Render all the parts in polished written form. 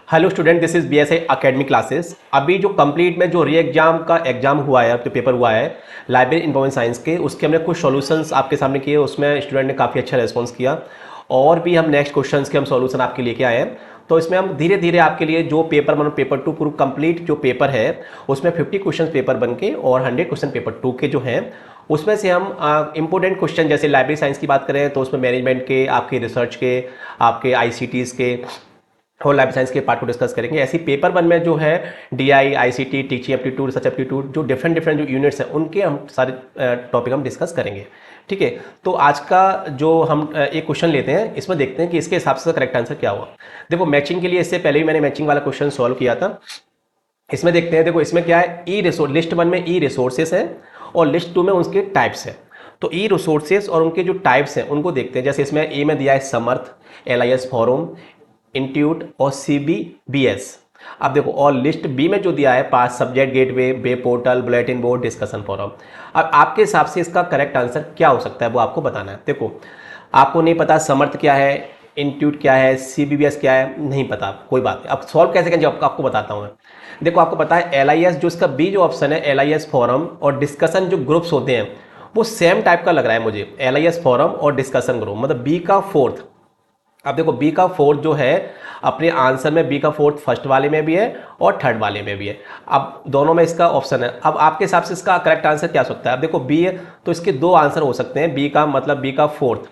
Hello student, this is BSI academy classes. अभी जो complete में जो री एग्जाम का एग्जाम हुआ है, जो पेपर हुआ है लाइब्रेरी इन्फॉर्मेशन साइंस के, उसके हमने कुछ सॉल्यूशंस आपके सामने किए। उसमें स्टूडेंट ने काफ़ी अच्छा रेस्पॉन्स किया और भी हम नेक्स्ट क्वेश्चंस के हम सॉल्यूशन आपके लेके आए हैं। तो इसमें हम धीरे धीरे आपके लिए जो पेपर मतलब पेपर 2 पूरा कंप्लीट जो पेपर है उसमें 50 क्वेश्चन पेपर बन के और 100 क्वेश्चन पेपर 2 के जो हैं उसमें से हम इंपॉर्टेंट क्वेश्चन जैसे लाइब्रेरी साइंस की बात करें तो उसमें मैनेजमेंट के, आपके रिसर्च के, आपके ICTs के और लाइफ साइंस के पार्ट को डिस्कस करेंगे। ऐसी पेपर वन में जो है DI, ICT, teaching aptitude, research aptitude, जो डिफरेंट जो यूनिट्स हैं उनके हम सारे टॉपिक हम डिस्कस करेंगे। ठीक है, तो आज का जो हम एक क्वेश्चन लेते हैं, इसमें देखते हैं कि इसके हिसाब से करेक्ट आंसर क्या हुआ। देखो मैचिंग के लिए इससे पहले भी मैंने मैचिंग वाला क्वेश्चन सॉल्व किया था। इसमें देखते हैं, देखो इसमें क्या है, लिस्ट वन में ई रिसोर्सेस है और लिस्ट टू में उसके टाइप्स है। तो ई रिसोर्सेस और उनके जो टाइप्स हैं उनको देखते हैं। जैसे इसमें ए में दिया है समर्थ, LIS फोरम, इंट्यूट और CBBS। अब देखो, और लिस्ट बी में जो दिया है पास subject gateway, web portal, bulletin board, discussion forum. अब आपके हिसाब से इसका करेक्ट आंसर क्या हो सकता है वो आपको बताना है। देखो आपको नहीं पता समर्थ क्या है, इंट्यूट क्या है, CBBS क्या है, नहीं पता, कोई बात नहीं। अब सॉल्व कैसे करेंगे आपको बताता हूँ मैं। देखो आपको पता है LIS, जो इसका बी जो ऑप्शन है LIS फोरम और डिस्कशन जो ग्रुप्स होते हैं वो सेम टाइप का लग रहा है मुझे। LIS फोरम और डिस्कशन ग्रुप मतलब बी का फोर्थ। अब देखो बी का फोर्थ जो है अपने आंसर में, बी का फोर्थ फर्स्ट वाले में भी है और थर्ड वाले में भी है। अब दोनों में इसका ऑप्शन है। अब आपके हिसाब से इसका करेक्ट आंसर क्या हो सकता है। अब देखो बी है तो इसके दो आंसर हो सकते हैं। बी का मतलब बी का फोर्थ,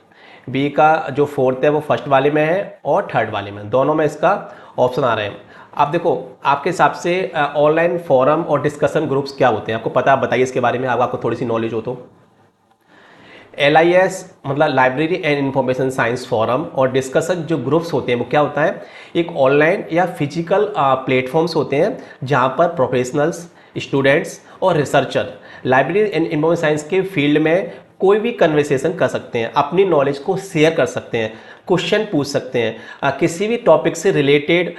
बी का जो फोर्थ है वो फर्स्ट वाले में है और थर्ड वाले में, दोनों में इसका ऑप्शन आ रहे हैं। अब देखो आपके हिसाब से ऑनलाइन फोरम और डिस्कशन ग्रुप्स क्या होते हैं, आपको पता, बताइए इसके बारे में, आपको थोड़ी सी नॉलेज हो तो। LIS मतलब library and information science forum और डिस्कशन जो ग्रुप्स होते हैं वो क्या होता है, एक ऑनलाइन या फिजिकल प्लेटफॉर्म्स होते हैं जहां पर प्रोफेशनल्स, स्टूडेंट्स और researcher library and information science के फील्ड में कोई भी कन्वर्सेशन कर सकते हैं, अपनी नॉलेज को शेयर कर सकते हैं, क्वेश्चन पूछ सकते हैं, किसी भी टॉपिक से रिलेटेड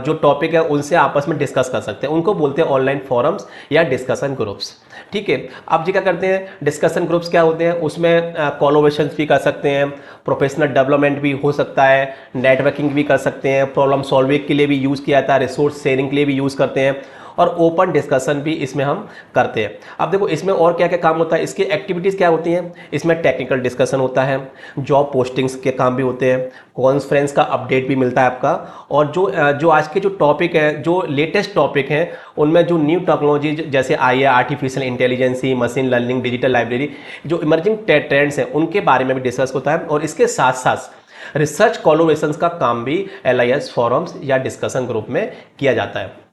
जो टॉपिक है उनसे आपस में डिस्कस कर सकते हैं। उनको बोलते हैं ऑनलाइन फोरम्स या डिस्कशन ग्रुप्स। ठीक है, अब जी क्या करते हैं, डिस्कशन ग्रुप्स क्या होते हैं, उसमें कोलैबोरेशंस भी कर सकते हैं, प्रोफेशनल डेवलपमेंट भी हो सकता है, नेटवर्किंग भी कर सकते हैं, प्रॉब्लम सॉल्विंग के लिए भी यूज़ किया जाता है, रिसोर्स शेयरिंग के लिए भी यूज़ करते हैं और ओपन डिस्कशन भी इसमें हम करते हैं। अब देखो इसमें और क्या क्या काम होता है, इसकी एक्टिविटीज़ क्या होती हैं। इसमें टेक्निकल डिस्कशन होता है, जॉब पोस्टिंग्स के काम भी होते हैं, कॉन्फ्रेंस का अपडेट भी मिलता है आपका, और जो आज के जो टॉपिक है, जो लेटेस्ट टॉपिक हैं उनमें जो न्यू टेक्नोलॉजी जैसे आई है, artificial intelligence, machine learning, digital library, जो इमर्जिंग ट्रेंड्स हैं उनके बारे में भी डिस्कस होता है। और इसके साथ साथ रिसर्च कोलैबोरेशंस का काम भी LIS फोरम्स या डिस्कशन ग्रुप में किया जाता है।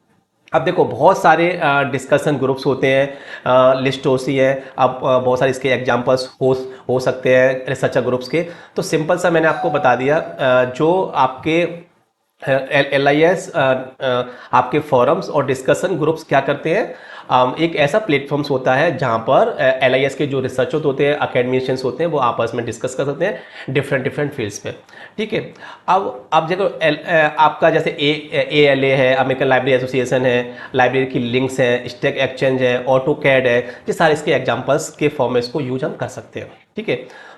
अब देखो बहुत सारे डिस्कशन ग्रुप्स होते हैं, लिस्ट होती है। अब बहुत सारे इसके एग्जांपल्स हो सकते हैं रिसर्चर ग्रुप्स के। तो सिंपल सा मैंने आपको बता दिया, जो आपके LIS आपके फोरम्स और डिस्कशन ग्रुप्स क्या करते हैं, एक ऐसा प्लेटफॉर्म्स होता है जहां पर LIS के जो रिसर्चर्स होते हैं, अकेडमिशियंस होते हैं, वो आपस में डिस्कस कर सकते हैं डिफरेंट फील्ड्स पे। ठीक है, अब देखो आपका जैसे ALA है, अमेरिकन लाइब्रेरी एसोसिएशन है, लाइब्रेरी की लिंक्स है, स्टैक एक्सचेंज है, ऑटोकैड है, ये सारे इसके एग्जाम्पल्स के फॉर्मेट्स को यूज हम कर सकते हैं। ठीक है,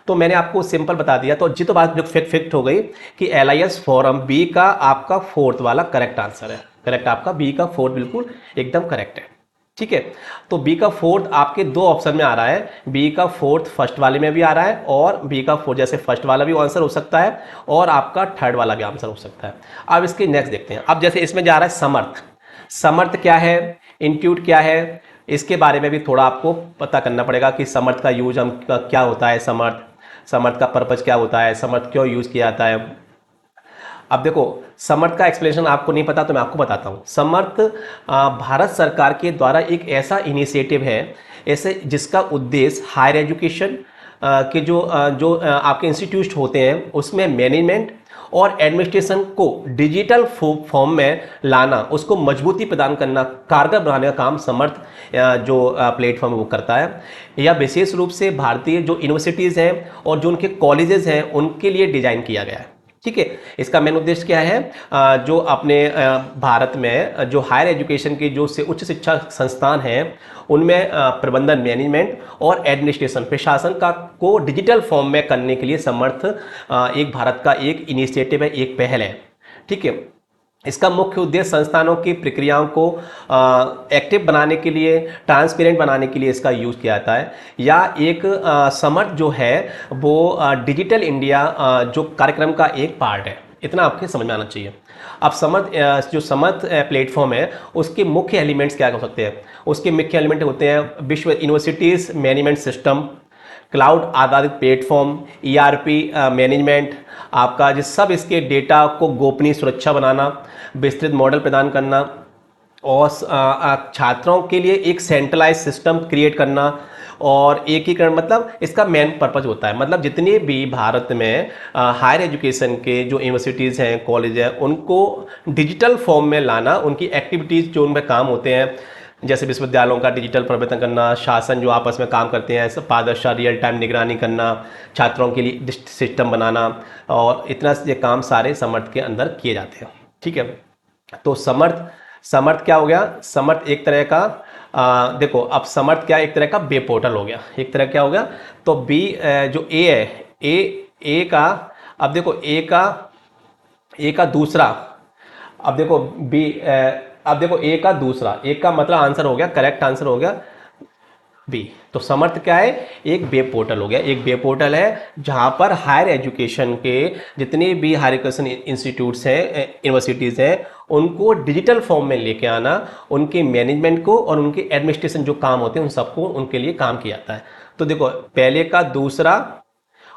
तो मैंने आपको सिंपल बता दिया। तो जी तो बात जो फिक्ट हो गई कि LIS फोरम बी का आपका फोर्थ वाला करेक्ट आंसर है। करेक्ट, आपका बी का फोर्थ बिल्कुल एकदम करेक्ट है। ठीक है, तो बी का फोर्थ आपके दो ऑप्शन में आ रहा है, बी का फोर्थ फर्स्ट वाले में भी आ रहा है और बी का फोर्थ जैसे फर्स्ट वाला भी आंसर हो सकता है और आपका थर्ड वाला भी आंसर हो सकता है। अब इसके नेक्स्ट देखते हैं। अब जैसे इसमें जा रहा है समर्थ, समर्थ क्या है, इंट्यूट क्या है, इसके बारे में भी थोड़ा आपको पता करना पड़ेगा कि समर्थ का यूज हम क्या होता है, समर्थ का पर्पज क्या होता है, समर्थ क्यों यूज किया जाता है। अब देखो समर्थ का एक्सप्लेनेशन आपको नहीं पता तो मैं आपको बताता हूँ। समर्थ भारत सरकार के द्वारा एक ऐसा इनिशिएटिव है, ऐसे जिसका उद्देश्य हायर एजुकेशन के जो आपके इंस्टीट्यूट होते हैं उसमें मैनेजमेंट और एडमिनिस्ट्रेशन को डिजिटल फॉर्म में लाना, उसको मजबूती प्रदान करना, कारगर बनाने का काम समर्थ जो प्लेटफॉर्म वो करता है। यह विशेष रूप से भारतीय जो यूनिवर्सिटीज़ हैं और जो उनके कॉलेजेस हैं उनके लिए डिजाइन किया गया है। ठीक है, इसका मेन उद्देश्य क्या है, जो अपने भारत में जो हायर एजुकेशन की जो उच्च शिक्षा संस्थान हैं उनमें प्रबंधन, मैनेजमेंट और एडमिनिस्ट्रेशन, प्रशासन का को डिजिटल फॉर्म में करने के लिए समर्थ एक भारत का एक इनिशिएटिव है, एक पहल है। ठीक है, इसका मुख्य उद्देश्य संस्थानों की प्रक्रियाओं को एक्टिव बनाने के लिए, ट्रांसपेरेंट बनाने के लिए इसका यूज़ किया जाता है। या एक समर्थ जो है वो डिजिटल इंडिया जो कार्यक्रम का एक पार्ट है। इतना आपके समझ में आना चाहिए। अब समर्थ जो समर्थ प्लेटफॉर्म है उसके मुख्य एलिमेंट्स क्या हो सकते हैं? उसके मुख्य एलिमेंट होते हैं विश्व यूनिवर्सिटीज़ मैनेजमेंट सिस्टम, क्लाउड आधारित प्लेटफॉर्म, ईआरपी मैनेजमेंट, आपका जिस सब इसके डेटा को गोपनीय सुरक्षा बनाना, विस्तृत मॉडल प्रदान करना और छात्रों के लिए एक सेंट्रलाइज सिस्टम क्रिएट करना और एकीकरण। मतलब इसका मेन पर्पज होता है, मतलब जितने भी भारत में हायर एजुकेशन के जो यूनिवर्सिटीज़ हैं, कॉलेज हैं, उनको डिजिटल फॉर्म में लाना, उनकी एक्टिविटीज़ जो उनमें काम होते हैं, जैसे विश्वविद्यालयों का डिजिटल प्रवर्तन करना, शासन जो आपस में काम करते हैं, पारदर्शिता, रियल टाइम निगरानी करना, छात्रों के लिए सिस्टम बनाना, और इतना ये काम सारे समर्थ के अंदर किए जाते हैं। ठीक है, तो समर्थ क्या हो गया? समर्थ एक तरह का देखो, अब समर्थ क्या, एक तरह का वेब पोर्टल हो गया, एक तरह क्या हो गया। तो बी जो ए है, ए का, अब देखो ए का दूसरा, अब देखो बी अब देखो ए का दूसरा, ए का मतलब आंसर हो गया, करेक्ट आंसर हो गया बी। तो समर्थ क्या है? एक वेब पोर्टल हो गया। एक वेब पोर्टल है जहां पर हायर एजुकेशन के जितने भी हायर एजुकेशन इंस्टीट्यूट्स हैं, यूनिवर्सिटीज़ हैं, उनको डिजिटल फॉर्म में लेके आना, उनके मैनेजमेंट को और उनके एडमिनिस्ट्रेशन जो काम होते हैं उन सबको उनके लिए काम किया जाता है। तो देखो पहले का दूसरा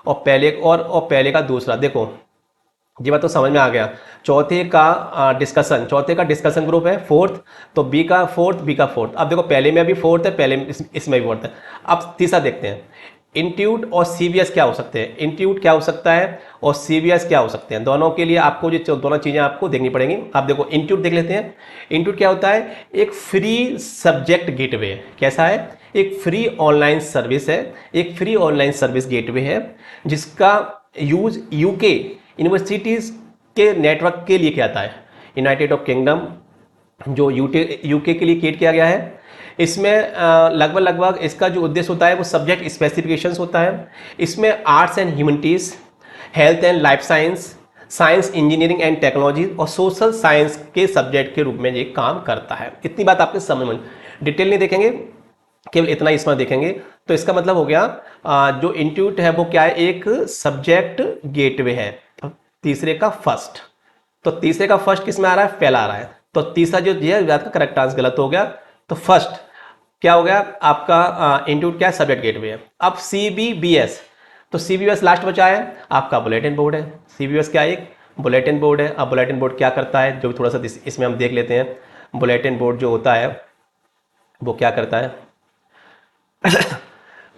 और पहले का दूसरा, देखो ये बात तो समझ में आ गया। चौथे का डिस्कशन ग्रुप है फोर्थ, तो बी का फोर्थ। अब देखो पहले में भी फोर्थ है, पहले इसमें भी फोर्थ है। अब तीसरा देखते हैं, इंट्यूट और सीबीएस क्या हो सकते हैं? इंट्यूट क्या हो सकता है और सीबीएस क्या हो सकते हैं? दोनों के लिए आपको जो दोनों चीज़ें आपको देखनी पड़ेंगी। आप देखो इंट्यूट देख लेते हैं। इंट्यूट क्या होता है? एक फ्री सब्जेक्ट गेटवे है। कैसा है? एक फ्री ऑनलाइन सर्विस है, एक फ्री ऑनलाइन सर्विस गेटवे है जिसका यूज यूके यूनिवर्सिटीज़ के नेटवर्क के लिए किया जाता है। यूनाइटेड ऑफ किंगडम जो यूके के लिए क्रिएट किया गया है। इसमें लगभग इसका जो उद्देश्य होता है वो सब्जेक्ट स्पेसिफिकेशंस होता है। इसमें arts and humanities, health and life science, science engineering and technology और सोशल साइंस के सब्जेक्ट के रूप में ये काम करता है। इतनी बात आपके समझ में, डिटेल नहीं देखेंगे, केवल इतना इसमें देखेंगे। तो इसका मतलब हो गया जो इंस्टीट्यूट है वो क्या है? एक सब्जेक्ट गेटवे है। तीसरे का फर्स्ट, तो तीसरे का फर्स्ट किस में आ रहा है? पहला आ रहा है। तो तीसरा जो है का करेक्ट आंसर गलत हो गया। तो फर्स्ट क्या हो गया आपका? इंस्टीट्यूट क्या है? सब्जेक्ट गेटवे है। अब सीबीबीएस, तो सीबीबीएस लास्ट बचा है आपका बुलेटिन बोर्ड है। सीबीबीएस क्या है? एक बुलेटिन बोर्ड है। अब बुलेटिन बोर्ड क्या करता है, जो थोड़ा सा इसमें हम देख लेते हैं। बुलेटिन बोर्ड जो होता है वो क्या करता है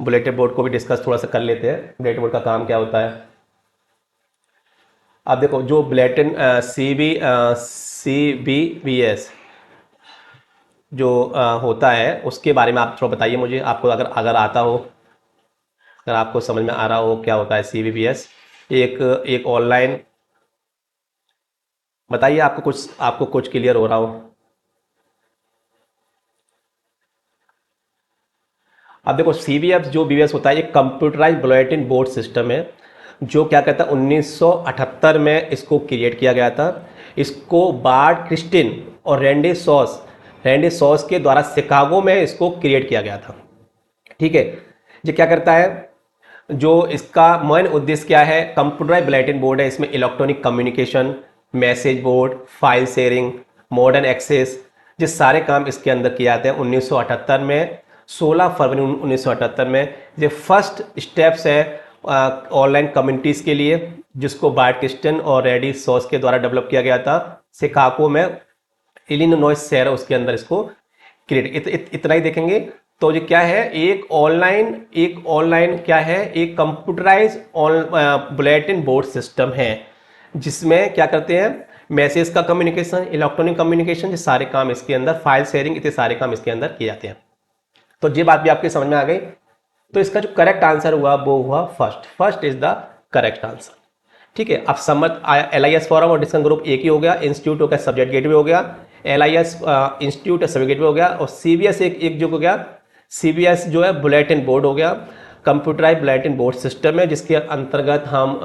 बुलेटिन बोर्ड को भी डिस्कस थोड़ा सा कर लेते हैं। बुलेटिन बोर्ड का काम क्या होता है? अब देखो जो बुलेटिन सीबीबीएस जो होता है उसके बारे में आप थोड़ा बताइए मुझे, आपको अगर आता हो, अगर आपको समझ में आ रहा हो क्या होता है सीबीबीएस। एक ऑनलाइन, बताइए आपको कुछ क्लियर हो रहा हो। अब देखो सीबीएस जो बीबीएस होता है एक कंप्यूटराइज बुलेटिन बोर्ड सिस्टम है जो क्या कहता है 1978 में इसको क्रिएट किया गया था। इसको बार्ट क्रिस्टिन और रैंडी सॉस के द्वारा शिकागो में इसको क्रिएट किया गया था। ठीक है, ये क्या करता है? जो इसका मेन उद्देश्य क्या है? कंप्यूटराइज बुलेटिन बोर्ड है। इसमें electronic communication, message board, file sharing, modern access, ये सारे काम इसके अंदर किए जाते हैं। 1978 में 16 फरवरी 1978 में ये फर्स्ट स्टेप्स है ऑनलाइन कम्युनिटीज़ के लिए, जिसको बार्ट क्रिस्टिन और रैंडी सॉस के द्वारा डेवलप किया गया था शिकागो में, इलिनॉइस शहर है उसके अंदर इसको क्रिएट। इतना ही देखेंगे। तो ये क्या है? एक ऑनलाइन क्या है? एक कंप्यूटराइज बुलेटिन बोर्ड सिस्टम है जिसमें क्या करते हैं? मैसेज का कम्युनिकेशन, इलेक्ट्रॉनिक कम्युनिकेशन, ये सारे काम इसके अंदर, फाइल शेयरिंग, इतने सारे काम इसके अंदर किए जाते हैं। तो ये बात भी आपके समझ में आ गई। तो इसका जो करेक्ट आंसर हुआ वो हुआ first is the correct answer. ठीक है, अब समर्थ LIS फोरम और डिस्कशन ग्रुप एक ही हो गया, इंस्टीट्यूट हो गया, सब्जेक्ट गेटवे हो गया, LIS इंस्टीट्यूट सब्जेक्ट गेटवे हो गया, और CBS एक जो हो गया, CBS जो है बुलेटिन बोर्ड हो गया, कंप्यूटराइज बुलेटिन बोर्ड सिस्टम है जिसके अंतर्गत हम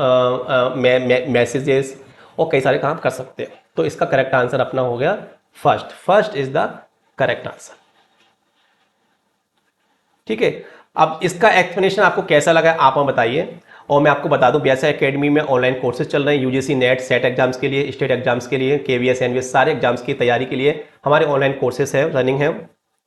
मैसेजेस और कई सारे काम कर सकते हैं। तो इसका करेक्ट आंसर अपना हो गया first is the correct answer. ठीक है, अब इसका एक्सप्लेनेशन आपको कैसा लगा आप बताइए। और मैं आपको बता दूं BSI एकेडमी में ऑनलाइन कोर्सेज चल रहे हैं UGC नेट सेट एग्जाम्स के लिए, स्टेट एग्जाम्स के लिए, KVS NVS सारे एग्जाम्स की तैयारी के लिए हमारे ऑनलाइन कोर्सेज है रनिंग है,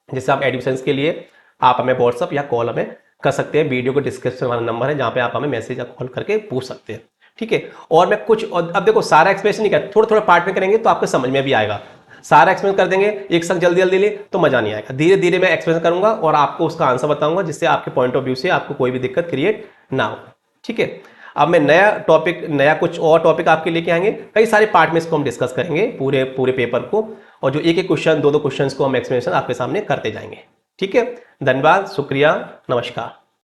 जिससे आप एडमिशन्स के लिए आप हमें व्हाट्सअप या कॉल हमें कर सकते हैं। वीडियो को डिस्क्रिप्शन वाला नंबर है जहाँ पे आप हमें मैसेज या कॉल करके पूछ सकते हैं। ठीक है, और मैं कुछ अब देखो सारा एक्सप्लेनेशन नहीं कर, थोड़ा थोड़ा पार्ट में करेंगे तो आपको समझ में भी आएगा। सारा एक्सप्लेन कर देंगे एक साथ जल्दी जल्दी ले तो मजा नहीं आएगा। धीरे धीरे मैं एक्सप्लेन करूंगा और आपको उसका आंसर बताऊंगा, जिससे आपके पॉइंट ऑफ व्यू से आपको कोई भी दिक्कत क्रिएट ना हो। ठीक है, अब मैं नया कुछ और टॉपिक आपके लेके आएंगे, कई सारे पार्ट में इसको हम डिस्कस करेंगे पूरे पेपर को, और जो एक एक क्वेश्चन दो क्वेश्चन को हम एक्सप्लेनेशन आपके सामने करते जाएंगे। ठीक है, धन्यवाद, शुक्रिया, नमस्कार।